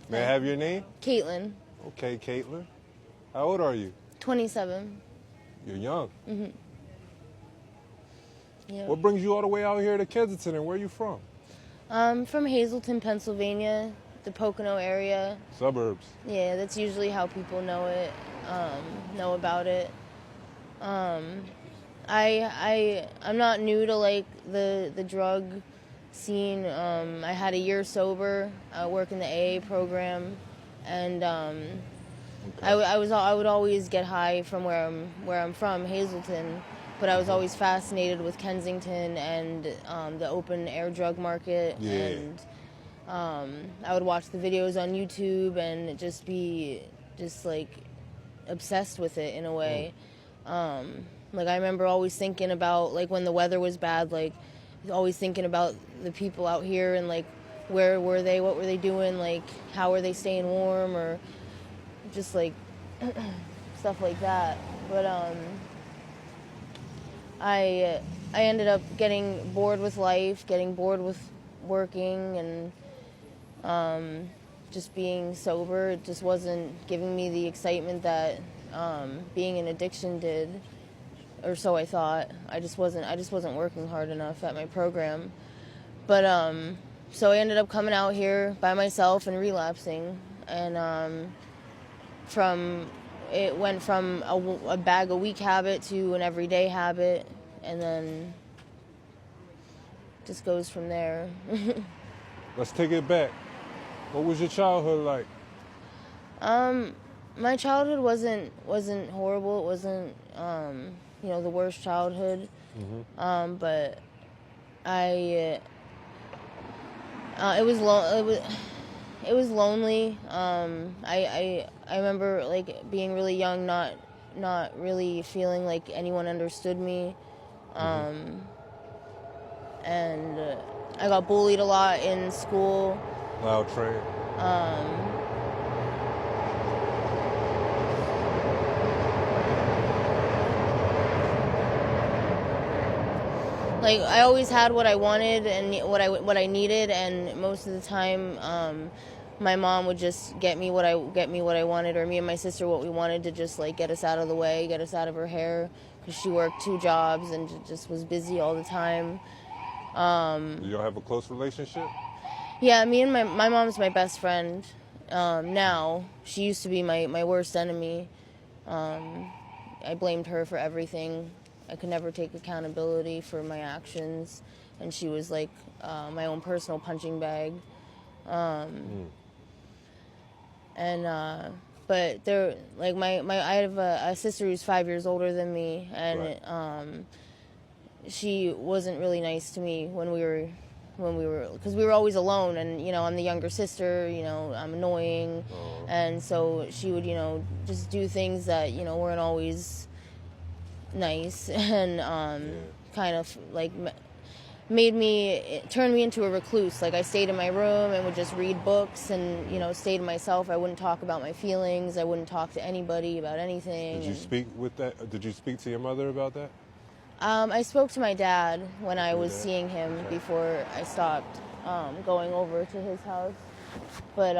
May I have your name? Caitlyn. Okay, Caitlyn. How old are you? 27. You're young. Mm-hmm. Yeah. What brings you all the way out here to Kensington, and where are you from? From Hazleton, Pennsylvania, the Pocono area. Suburbs. Yeah, that's usually how people know it, know about it. I'm not new to like the drug scene. I had a year sober. I work in the AA program, and Okay. I would always get high from where I'm from, Hazleton. But I was always fascinated with Kensington and the open air drug market. Yeah. And I would watch the videos on YouTube and just be like obsessed with it in a way. Like I remember always thinking about like when the weather was bad, like always thinking about the people out here and like where were they, what were they doing, like how were they staying warm, or just like stuff like that. But I ended up getting bored with life, getting bored with working, and just being sober. It just wasn't giving me the excitement that being in addiction did, or so I thought. I just wasn't working hard enough at my program. But so I ended up coming out here by myself and relapsing, and it went from a bag a week habit to an everyday habit, and then just goes from there. Let's take it back. What was your childhood like? My childhood wasn't horrible. It wasn't the worst childhood. Mm-hmm. But it was lonely. I remember like being really young, not really feeling like anyone understood me, and I got bullied a lot in school. Loud trade. Like I always had what I wanted and what I needed, and most of the time, my mom would just get me what I wanted, or me and my sister what we wanted, to just like get us out of the way, get us out of her hair, because she worked 2 jobs and just was busy all the time. Do y'all have a close relationship? Yeah, me and my mom's my best friend. Now she used to be my worst enemy. I blamed her for everything. I could never take accountability for my actions, and she was like my own personal punching bag. And but there, like I have a sister who's 5 years older than me, and right. She wasn't really nice to me when we were, because we were always alone, and I'm the younger sister, I'm annoying, and so she would just do things that weren't always nice, and kind of like turned me into a recluse. Like I stayed in my room and would just read books and stay to myself. I wouldn't talk about my feelings. I wouldn't talk to anybody about anything. Did you speak to your mother about that? I spoke to my dad when I was seeing him before I stopped going over to his house, but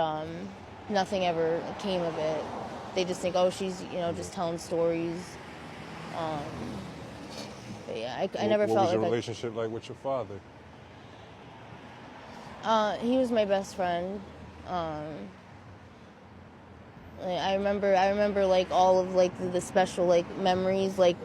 nothing ever came of it. They just think, oh, she's just telling stories. But yeah, I never felt like. What was your relationship like with your father? He was my best friend. I remember like all of like the special like memories, like